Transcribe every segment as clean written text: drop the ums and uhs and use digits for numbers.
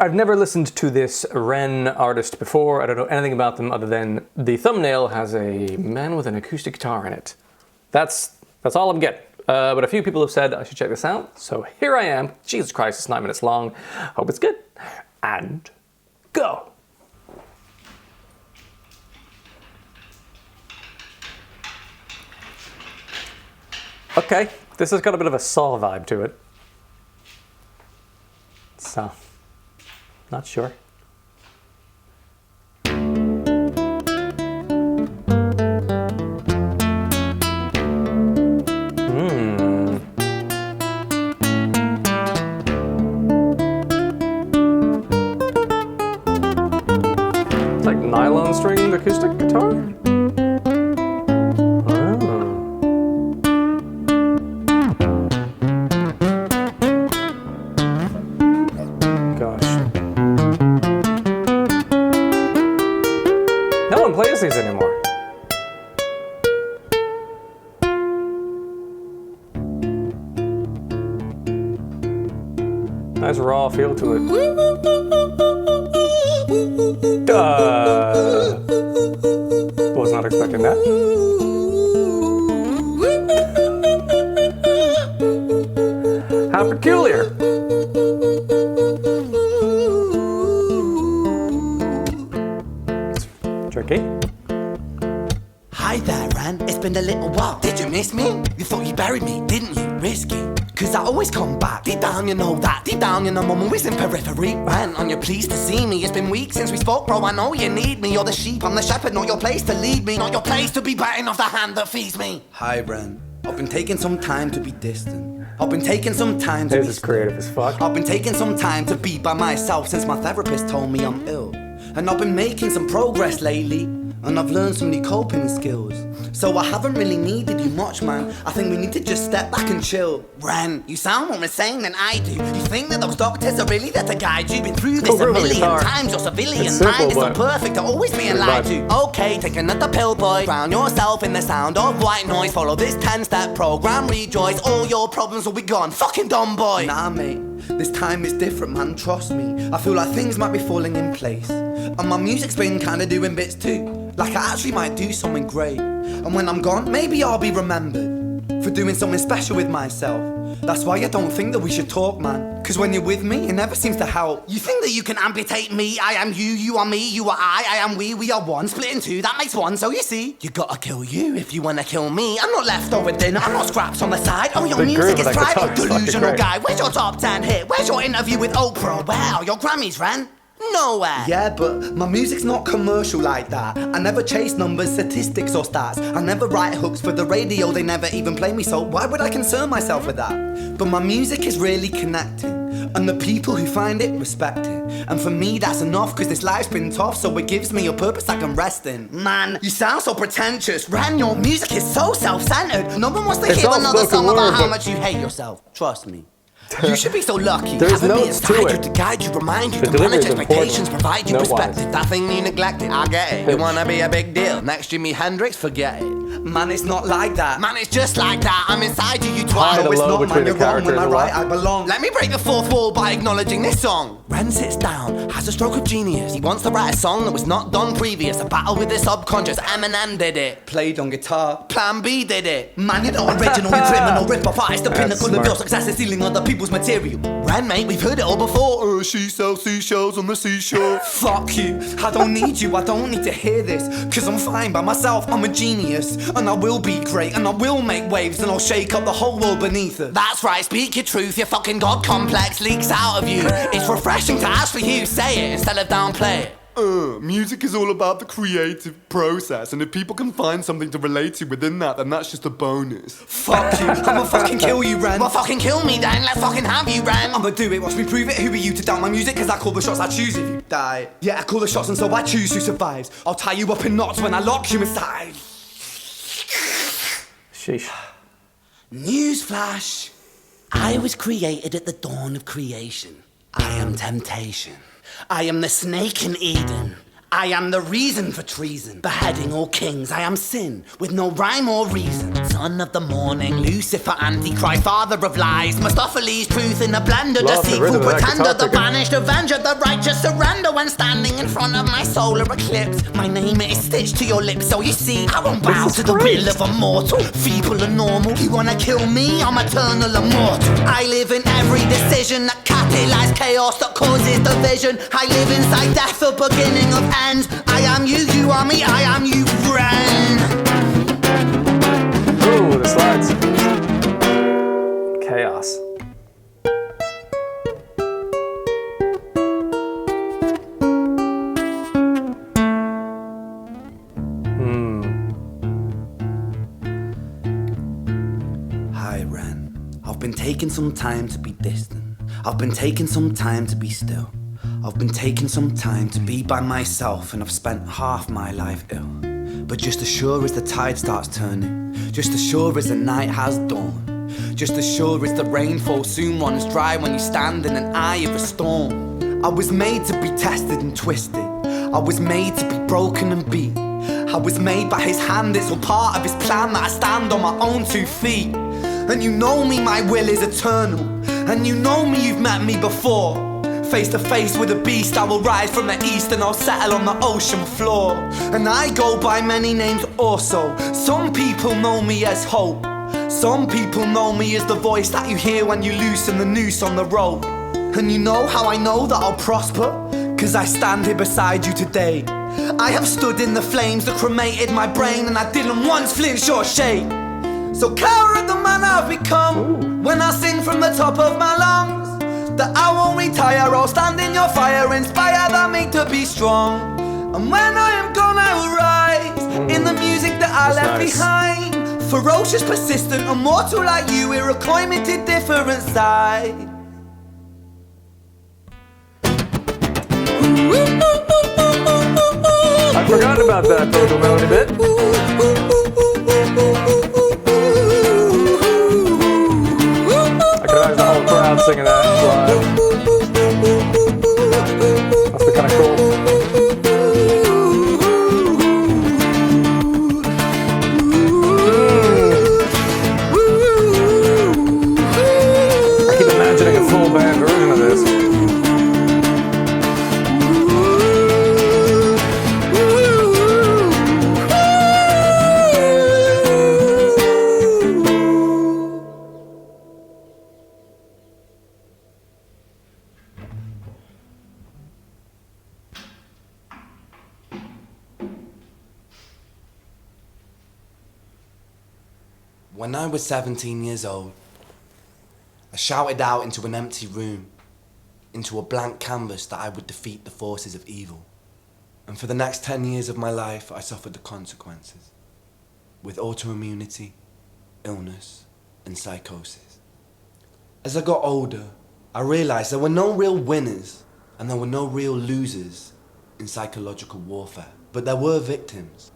I've never listened to this REN artist before. I don't know anything about them other than the thumbnail has a man with an acoustic guitar in it. That's all I'm getting. But a few people have said I should check this out, so here I am. Jesus Christ, it's 9 minutes long. Hope it's good. And go. Okay, this has got a bit of a Saw vibe to it. So, not sure. It's like nylon string acoustic guitar? No one plays these anymore. Nice raw feel to it. Was not expecting that. How peculiar. Tricky. Hi there, Ren. It's been a little while. Did you miss me? You thought you buried me, didn't you? Risky. Cause I always come back. Deep down you know that. Deep down you know I'm always in periphery. Ren, on your pleased to see me. It's been weeks since we spoke, bro. I know you need me. You're the sheep, I'm the shepherd. Not your place to lead me. Not your place to be biting off the hand that feeds me. Hi, Ren. I've been taking some time to be distant. I've been taking some time to be... This is creative as fuck. I've been taking some time to be by myself since my therapist told me I'm ill. And I've been making some progress lately, and I've learned some new coping skills. So I haven't really needed you much, man. I think we need to just step back and chill. Ren, you sound more insane than I do. You think that those doctors are really there to guide you? Been through this a million times. Your civilian mind is so perfect to always being lied to. Okay, take another pill, boy. Drown yourself in the sound of white noise. Follow this 10-step program, rejoice. All your problems will be gone. Fucking dumb boy. Nah, mate. This time is different, man. Trust me. I feel like things might be falling in place. And my music's been kinda doing bits too. Like I actually might do something great. And when I'm gone, maybe I'll be remembered for doing something special with myself. That's why I don't think that we should talk, man. Cause when you're with me, it never seems to help. You think that you can amputate me? I am you, you are me, you are I am we are one. Split in two, that makes one, so you see. You gotta kill you if you wanna kill me. I'm not leftover dinner, I'm not scraps on the side. Oh, your music is private, delusional guy. Where's your top 10 hit? Where's your interview with Oprah? Where are your Grammys, Ren? Nowhere. Yeah, but my music's not commercial like that. I never chase numbers, statistics or stats. I never write hooks for the radio, they never even play me, so why would I concern myself with that? But my music is really connecting, and the people who find it respect it. And for me that's enough, cause this life's been tough, so it gives me a purpose I can rest in. Man, you sound so pretentious. Ren, your music is so self-centered. No one wants to hear another song about how much you hate yourself. Trust me. You should be so lucky. There's having me notes inside to you it. to guide you, remind you, The to manage delivery is expectations, important. provide you Note-wise. perspective. That thing you neglected, I get it. You wanna be a big deal. Next Jimi Hendrix, forget it. Man, it's not like that. Man, it's just like that. I'm inside you, you twat. No, it's not, man, you're wrong. When I write, I belong. Let me break the fourth wall by acknowledging this song. Ren sits down, has a stroke of genius. He wants to write a song that was not done previous. A battle with the subconscious. Eminem did it. Played on guitar. Plan B did it. Man, you're not original, you're criminal. Rip-off artist, the pinnacle of your success is stealing other people's material. Ren, mate, we've heard it all before. She sells seashells on the seashore. Fuck you, I don't need you, I don't need to hear this. Cause I'm fine by myself, I'm a genius. And I will be great, and I will make waves. And I'll shake up the whole world beneath it. That's right, speak your truth, your fucking God complex leaks out of you. It's refreshing to actually hear you say it instead of downplay it. Music is all about the creative process, and if people can find something to relate to within that, then that's just a bonus. Fuck you, I'ma fucking kill you, Ren. Well, fucking kill me then, let's fucking have you, Ren. I'ma do it, watch me prove it. Who are you to doubt my music? Cause I call the shots, I choose if you die. Yeah, I call the shots and so I choose who survives. I'll tie you up in knots when I lock you inside. Sheesh. Newsflash. I was created at the dawn of creation. I am temptation. I am the snake in Eden. I am the reason for treason. Beheading all kings, I am sin, with no rhyme or reason. So son of the morning, Lucifer, Antichrist, father of lies, Mephistopheles, truth in a blender, Love the rhythm deceitful of that pretender, guitar the picking. banished avenger, the righteous surrender when standing in front of my solar eclipse. My name is stitched to your lips, so you see, I won't bow This is to the great. will of a mortal, feeble and normal. You wanna kill me? I'm eternal immortal. I live in every decision that catalyzes chaos, that causes division. I live inside death, the beginning of ends. I am you, you are me, I am you, REN. Ooh, the slides. Chaos. Hi, REN. I've been taking some time to be distant. I've been taking some time to be still. I've been taking some time to be by myself, and I've spent half my life ill. But just as sure as the tide starts turning, just as sure as the night has dawned, just as sure as the rainfall soon runs dry when you stand in an eye of a storm. I was made to be tested and twisted. I was made to be broken and beat. I was made by his hand, it's all part of his plan that I stand on my own 2 feet. And you know me, my will is eternal. And you know me, you've met me before. Face to face with a beast, I will rise from the east and I'll settle on the ocean floor. And I go by many names also. Some people know me as hope. Some people know me as the voice that you hear when you loosen the noose on the rope. And you know how I know that I'll prosper? 'Cause I stand here beside you today. I have stood in the flames that cremated my brain, and I didn't once flinch or shake. So coward the man I've become, when I sing from the top of my lungs, that I won't retire, I'll stand in your fire, inspire that me to be strong. And when I am gone I will rise, in the music that I left nice. behind. Ferocious, persistent, immortal like you, we're a climate to different side. I forgot about that vocal melody bit. I could imagine the whole crowd singing that live. Must be kind of cool. I keep imagining a full band version of this. When I was 17 years old, I shouted out into an empty room, into a blank canvas that I would defeat the forces of evil. And for the next 10 years of my life, I suffered the consequences, with autoimmunity, illness, and psychosis. As I got older, I realized there were no real winners and there were no real losers in psychological warfare, but there were victims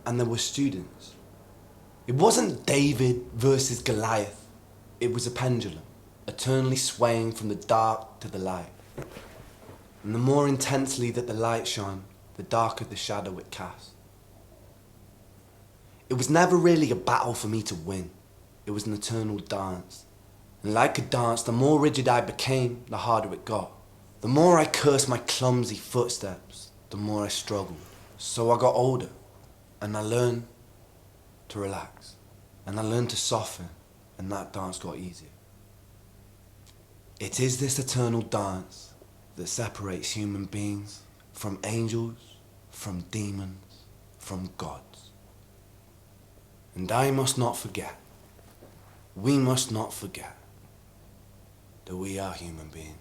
and there were students. It wasn't David versus Goliath. It was a pendulum, eternally swaying from the dark to the light. And the more intensely that the light shone, the darker the shadow it cast. It was never really a battle for me to win. It was an eternal dance. And like a dance, the more rigid I became, the harder it got. The more I cursed my clumsy footsteps, the more I struggled. So I got older, and I learned to relax, and I learned to soften, and that dance got easier. It is this eternal dance that separates human beings from angels, from demons, from gods. And I must not forget, we must not forget, that we are human beings.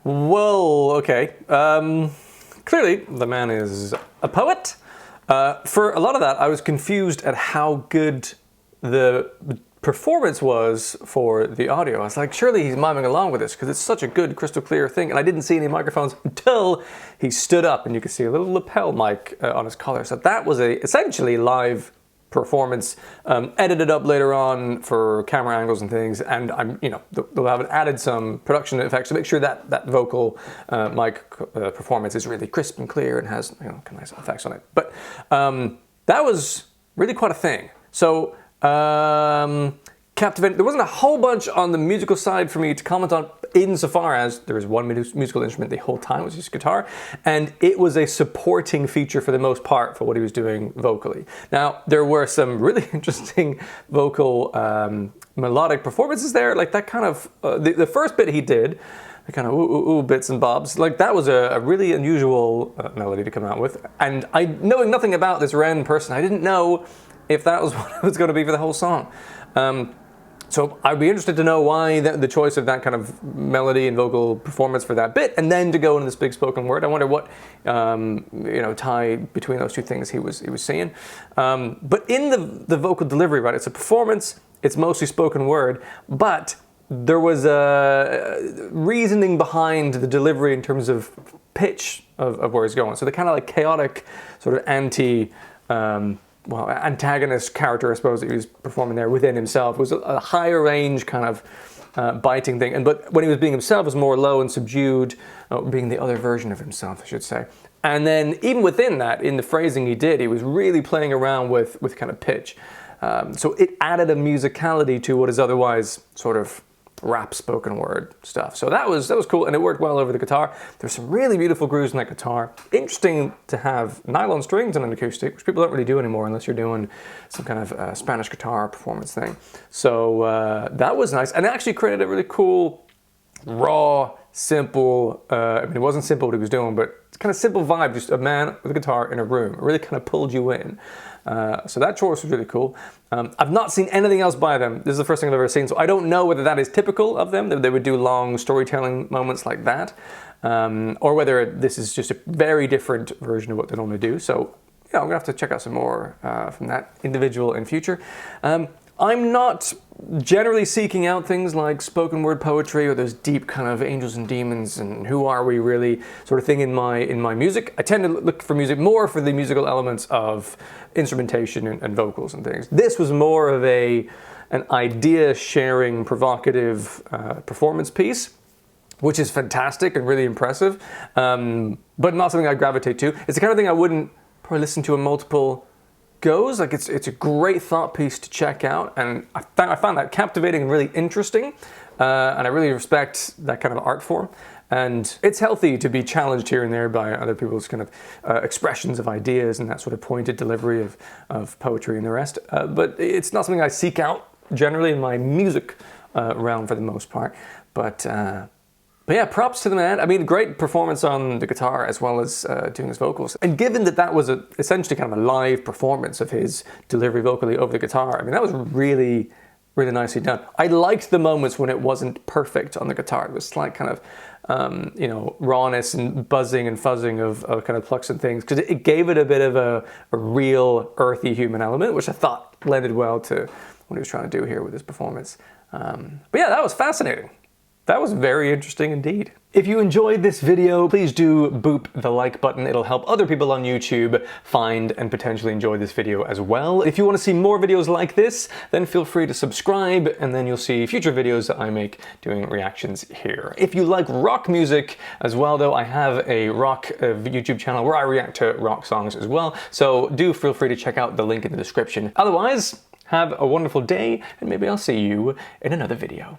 Well, okay. Clearly, the man is a poet. For a lot of that, I was confused at how good the performance was for the audio. I was like, surely he's miming along with this because it's such a good, crystal clear thing. And I didn't see any microphones until he stood up and you could see a little lapel mic on his collar. So that was a essentially live performance, edited up later on for camera angles and things, and they'll have added some production effects to make sure that that vocal mic performance is really crisp and clear and has kind of nice effects on it. But that was really quite a thing. So captivating. There wasn't a whole bunch on the musical side for me to comment on, insofar as there was one musical instrument the whole time, which is guitar, and it was a supporting feature for the most part for what he was doing vocally. Now, there were some really interesting vocal melodic performances there, like that kind of, the first bit he did, the kind of ooh bits and bobs, like that was a really unusual melody to come out with, and knowing nothing about this REN person, I didn't know if that was what it was going to be for the whole song. So I'd be interested to know why the choice of that kind of melody and vocal performance for that bit, and then to go into this big spoken word. I wonder what tie between those two things he was seeing. But in the vocal delivery, right, it's a performance. It's mostly spoken word, but there was a reasoning behind the delivery in terms of pitch of where he's going. So the kind of like chaotic sort of antagonist character, I suppose, that he was performing there within himself was a higher range kind of biting thing. But when he was being himself, it was more low and subdued, being the other version of himself, I should say. And then even within that, in the phrasing he did, he was really playing around with kind of pitch. So it added a musicality to what is otherwise sort of rap spoken word stuff. So that was cool, and it worked well over the guitar. There's some really beautiful grooves in that guitar. Interesting to have nylon strings on an acoustic, which people don't really do anymore unless you're doing some kind of Spanish guitar performance thing. So that was nice, and it actually created a really cool, raw, simple, it wasn't simple what he was doing, but it's kind of simple vibe, just a man with a guitar in a room. It really kind of pulled you in. So that choice was really cool. I've not seen anything else by them. This is the first thing I've ever seen, so I don't know whether that is typical of them, that they would do long storytelling moments like that, or whether this is just a very different version of what they normally do. So I'm gonna have to check out some more from that individual in future. I'm not generally seeking out things like spoken word poetry or those deep kind of angels and demons and who are we really sort of thing in my music. I tend to look for music more for the musical elements of instrumentation and vocals and things. This was more of an idea sharing, provocative performance piece, which is fantastic and really impressive, but not something I gravitate to. It's the kind of thing I wouldn't probably listen to in multiple goes. Like it's a great thought piece to check out, and I found that captivating and really interesting, and I really respect that kind of art form. And it's healthy to be challenged here and there by other people's kind of expressions of ideas and that sort of pointed delivery of poetry and the rest. But it's not something I seek out generally in my music realm for the most part. But yeah, props to the man. I mean, great performance on the guitar as well as doing his vocals. And given that was essentially kind of a live performance of his delivery vocally over the guitar, I mean, that was really, really nicely done. I liked the moments when it wasn't perfect on the guitar. It was slight kind of, rawness and buzzing and fuzzing of kind of plucks and things, because it gave it a bit of a real earthy human element, which I thought blended well to what he was trying to do here with his performance. But yeah, that was fascinating. That was very interesting indeed. If you enjoyed this video, please do boop the like button. It'll help other people on YouTube find and potentially enjoy this video as well. If you want to see more videos like this, then feel free to subscribe, and then you'll see future videos that I make doing reactions here. If you like rock music as well, though, I have a rock YouTube channel where I react to rock songs as well, so do feel free to check out the link in the description. Otherwise, have a wonderful day, and maybe I'll see you in another video.